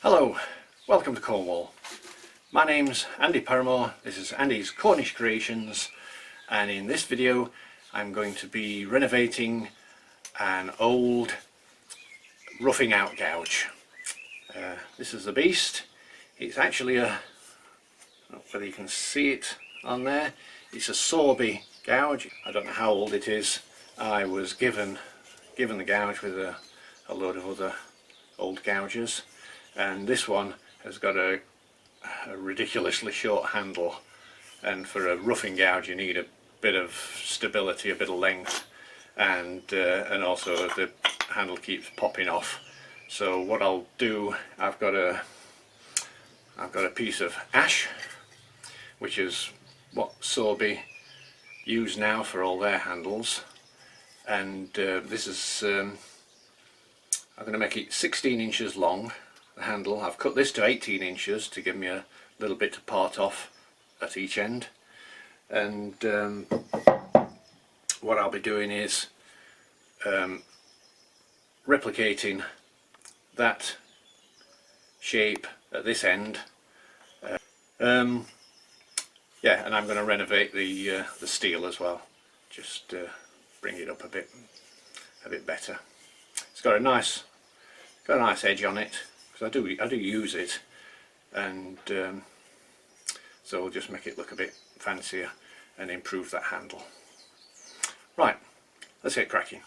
Hello, welcome to Cornwall. My name's Andy Paramore, this is Andy's Cornish Creations, and in this video I'm going to be renovating an old roughing out gouge. This is the beast. It's actually a, I don't know whether you can see it on there, it's a Sorby gouge. I don't know how old it is. I was given the gouge with a load of other old gouges, and this one has got a ridiculously short handle, and for a roughing gouge you need a bit of stability, a bit of length, and also the handle keeps popping off. So what I'll do, I've got a piece of ash, which is what Sorby use now for all their handles, and this is I'm going to make it 16 inches long, the handle. I've cut this to 18 inches to give me a little bit to part off at each end, and what I'll be doing is replicating that shape at this end. Yeah, and I'm going to renovate the steel as well, just bring it up a bit better. It's got a nice edge on it, because I do use it, and so we'll just make it look a bit fancier and improve that handle. Right, let's get cracking.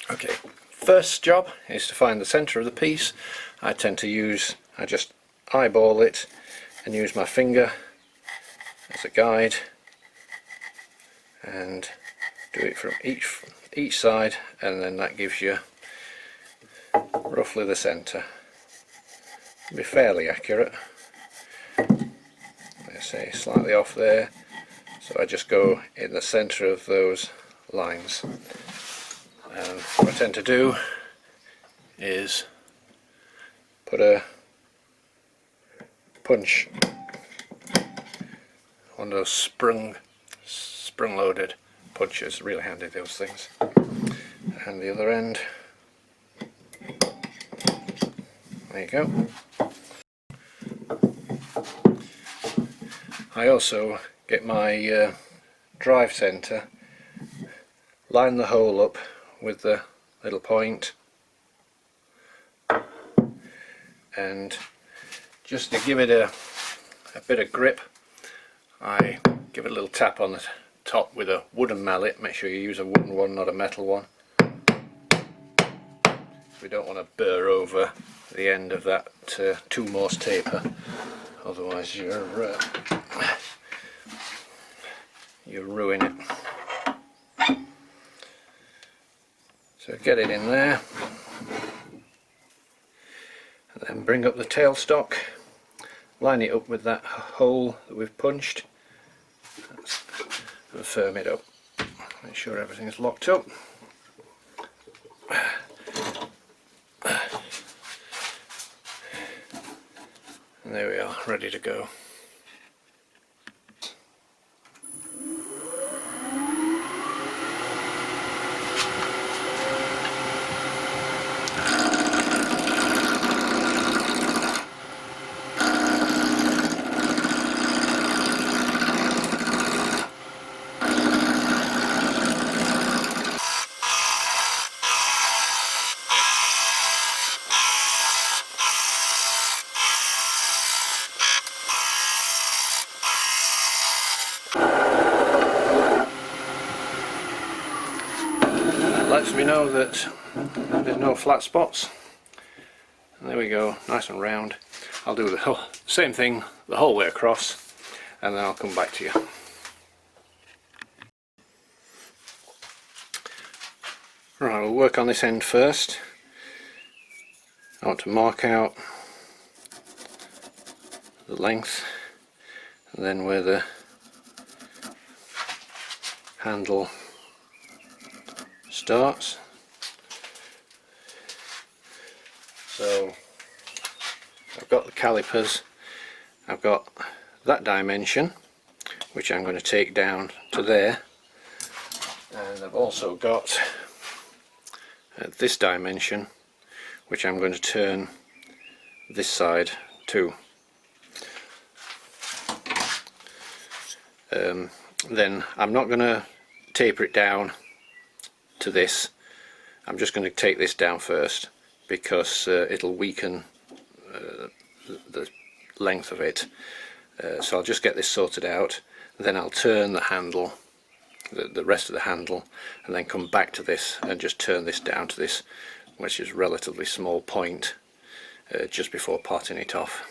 Okay, first job is to find the centre of the piece. I just eyeball it and use my finger as a guide and do it from each side, and then that gives you roughly the centre. Be fairly accurate. I say slightly off there, so I just go in the centre of those lines. And what I tend to do is put a punch, one of those sprung loaded punches, really handy, those things, and the other end. There you go. I also get my drive centre, line the hole up with the little point, and just to give it a bit of grip, I give it a little tap on the top with a wooden mallet. Make sure you use a wooden one, not a metal one. We don't want to burr over the end of that two Morse taper, otherwise you ruin it. So get it in there, and then bring up the tailstock, line it up with that hole that we've punched, and firm it up. Make sure everything's locked up. And there we are, ready to go. Lets me know that there's no flat spots, and there we go, nice and round. I'll do the same thing the whole way across, and then I'll come back to you. Right, we'll work on this end first. I want to mark out the length, and then where the handle starts. So I've got the calipers, I've got that dimension, which I'm going to take down to there, and I've also got this dimension, which I'm going to turn this side too. Then I'm not going to taper it down to this. I'm just going to take this down first, because it'll weaken the length of it. So I'll just get this sorted out, then I'll turn the handle, the rest of the handle, and then come back to this and just turn this down to this, which is relatively small point, just before potting it off.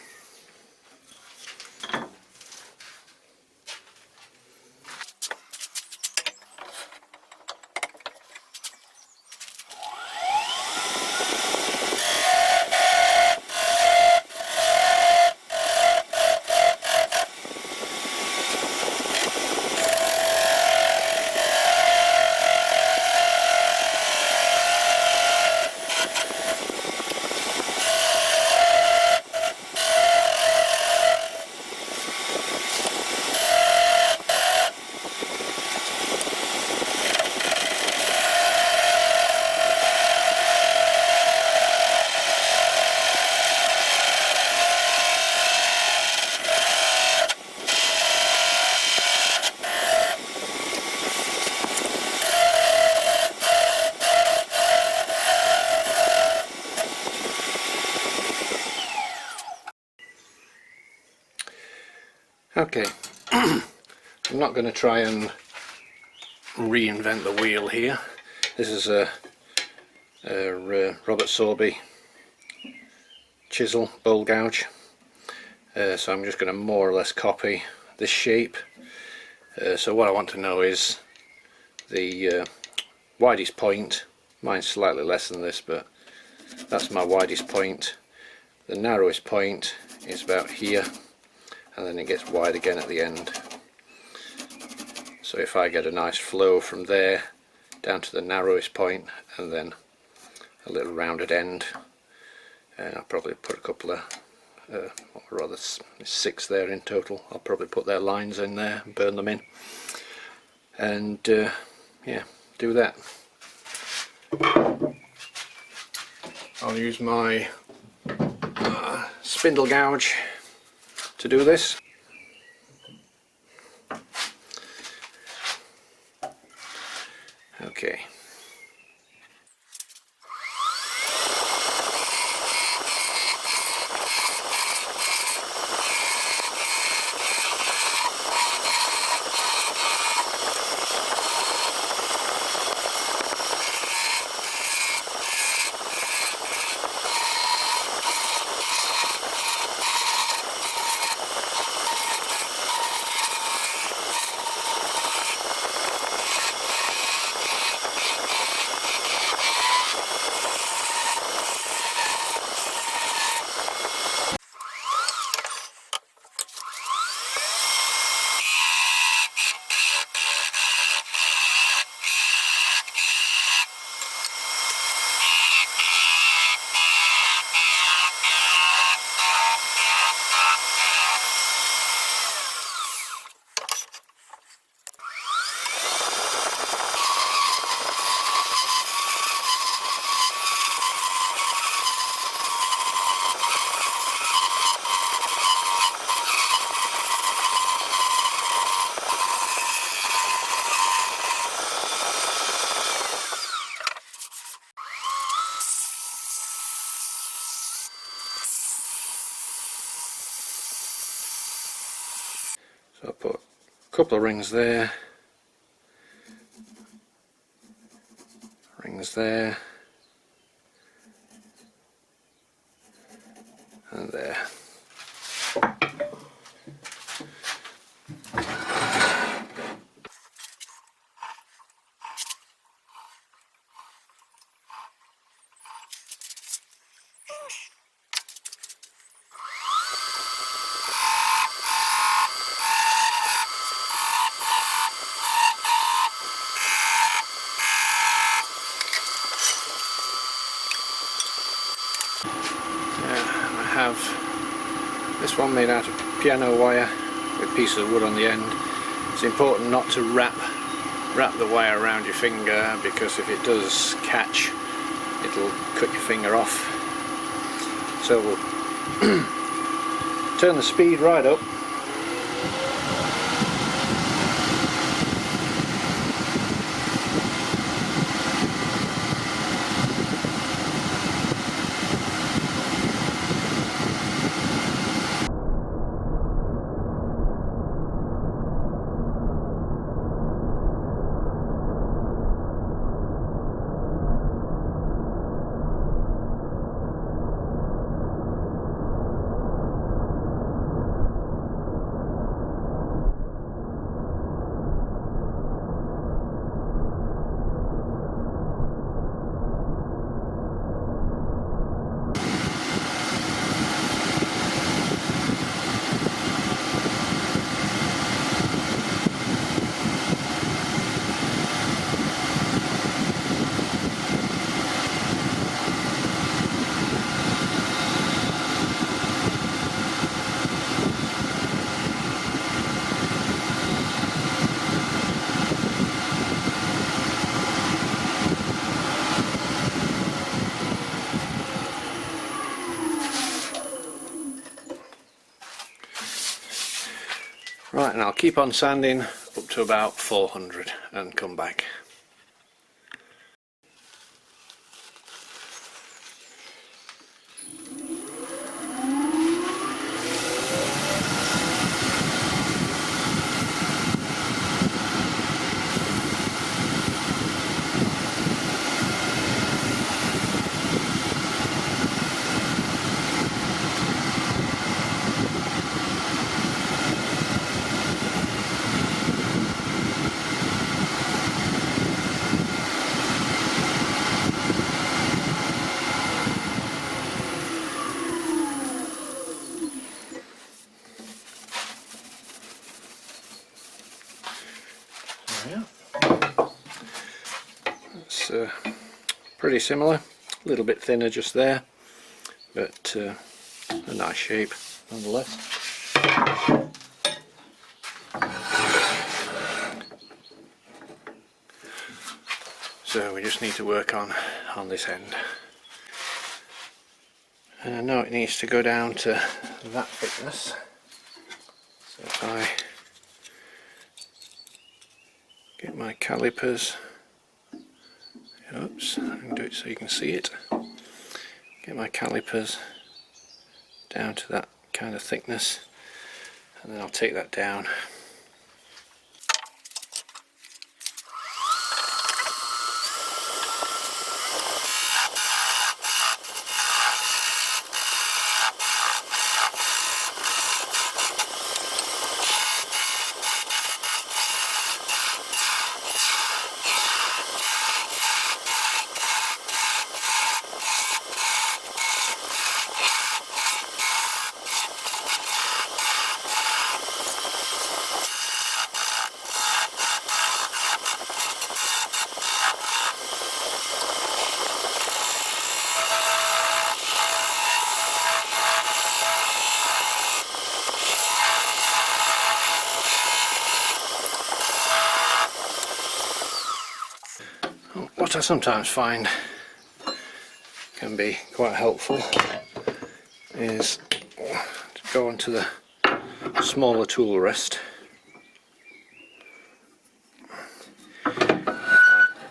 Okay, I'm not going to try and reinvent the wheel here. This is a Robert Sorby chisel bowl gouge, so I'm just going to more or less copy this shape. So what I want to know is the widest point. Mine's slightly less than this, but that's my widest point. The narrowest point is about here, and then it gets wide again at the end. So if I get a nice flow from there down to the narrowest point, and then a little rounded end, I'll probably put a couple of, or rather 6 there in total. I'll probably put their lines in there and burn them in, and yeah, do that. I'll use my spindle gouge to do this. Okay. So I'll put a couple of rings there, rings there, and there. I have this one made out of piano wire with pieces of wood on the end. It's important not to wrap the wire around your finger, because if it does catch, it'll cut your finger off. So we'll turn the speed right up. Right, and I'll keep on sanding up to about 400 and come back. It's pretty similar, a little bit thinner just there, but a nice shape nonetheless. So we just need to work on this end. And I know it needs to go down to that thickness. So if I get my calipers, oops, I can do it so you can see it. Get my calipers down to that kind of thickness, and then I'll take that down. What I sometimes find can be quite helpful is to go onto the smaller tool rest.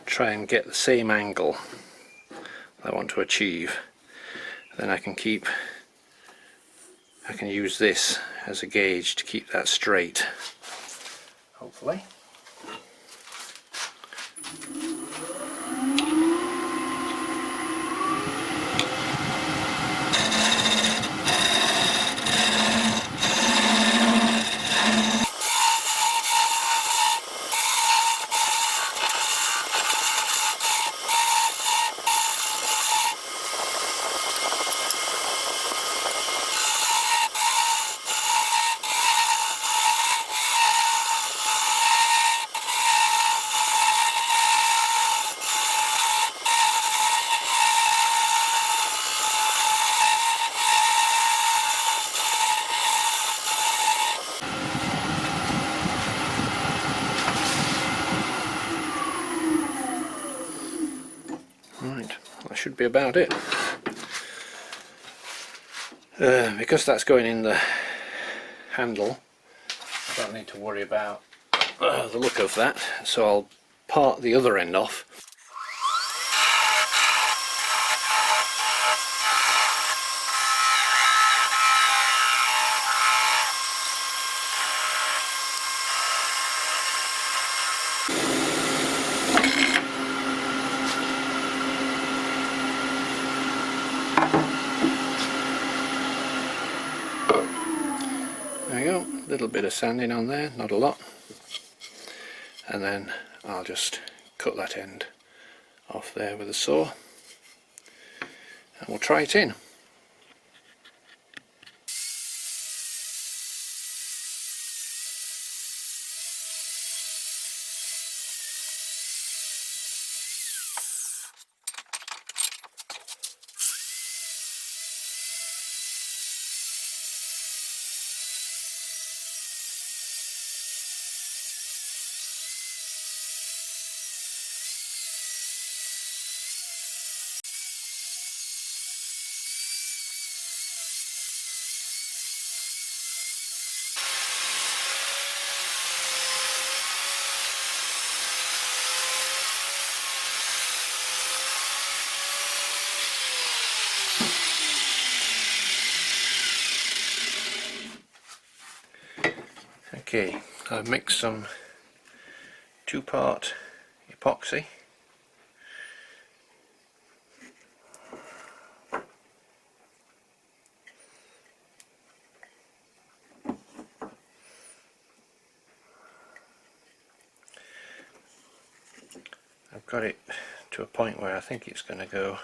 Try and get the same angle I want to achieve, then I can use this as a gauge to keep that straight, hopefully. Right, that should be about it. Because that's going in the handle, I don't need to worry about the look of that, so I'll part the other end off. There you go, a little bit of sanding on there, not a lot, and then I'll just cut that end off there with a saw and we'll try it in. Okay, I've mixed some 2-part epoxy. I've got it to a point where I think it's going to go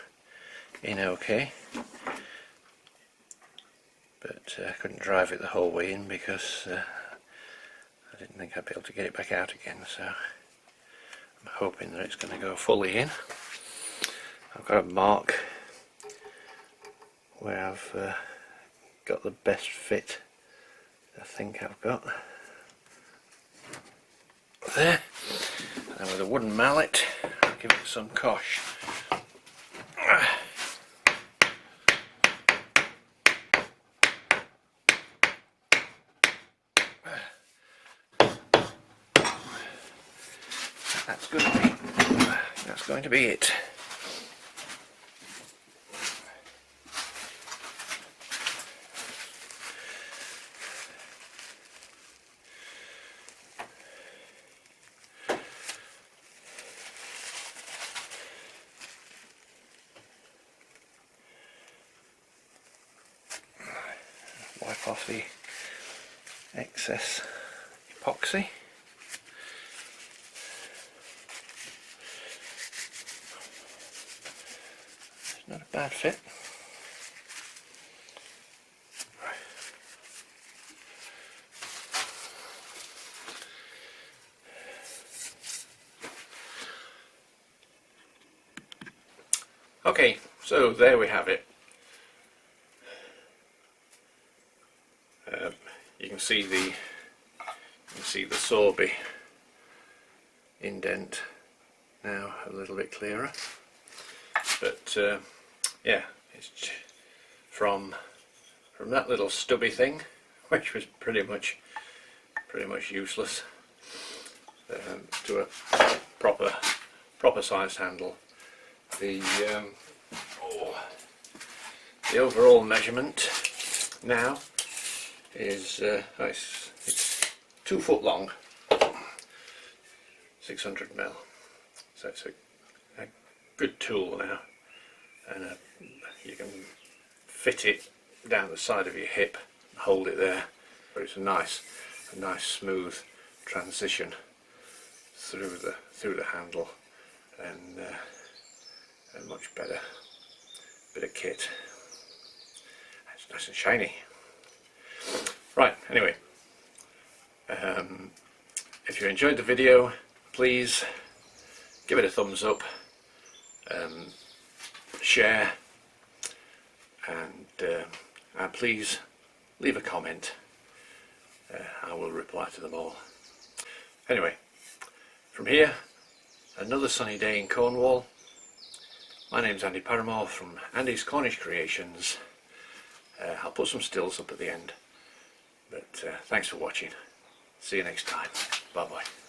in okay, but I couldn't drive it the whole way in because I didn't think I'd be able to get it back out again, so I'm hoping that it's going to go fully in. I've got a mark where I've got the best fit I think I've got there, and with a wooden mallet I'll give it some cosh. That's going to be it. Wipe off the excess epoxy. It's not a bad fit. Okay, so there we have it. You can see the Sorby indent now a little bit clearer, but yeah, it's from that little stubby thing, which was pretty much useless, to a proper sized handle. The overall measurement now is it's 2 foot long, 600mm, so it's a good tool now, and you can fit it down the side of your hip and hold it there, but it's a nice smooth transition through the handle, and a much better bit of kit. It's nice and shiny. Right, anyway, if you enjoyed the video, please give it a thumbs up, share, and please leave a comment. I will reply to them all. Anyway, from here, another sunny day in Cornwall. My name's Andy Paramore from Andy's Cornish Creations, I'll put some stills up at the end. But thanks for watching. See you next time. Bye bye.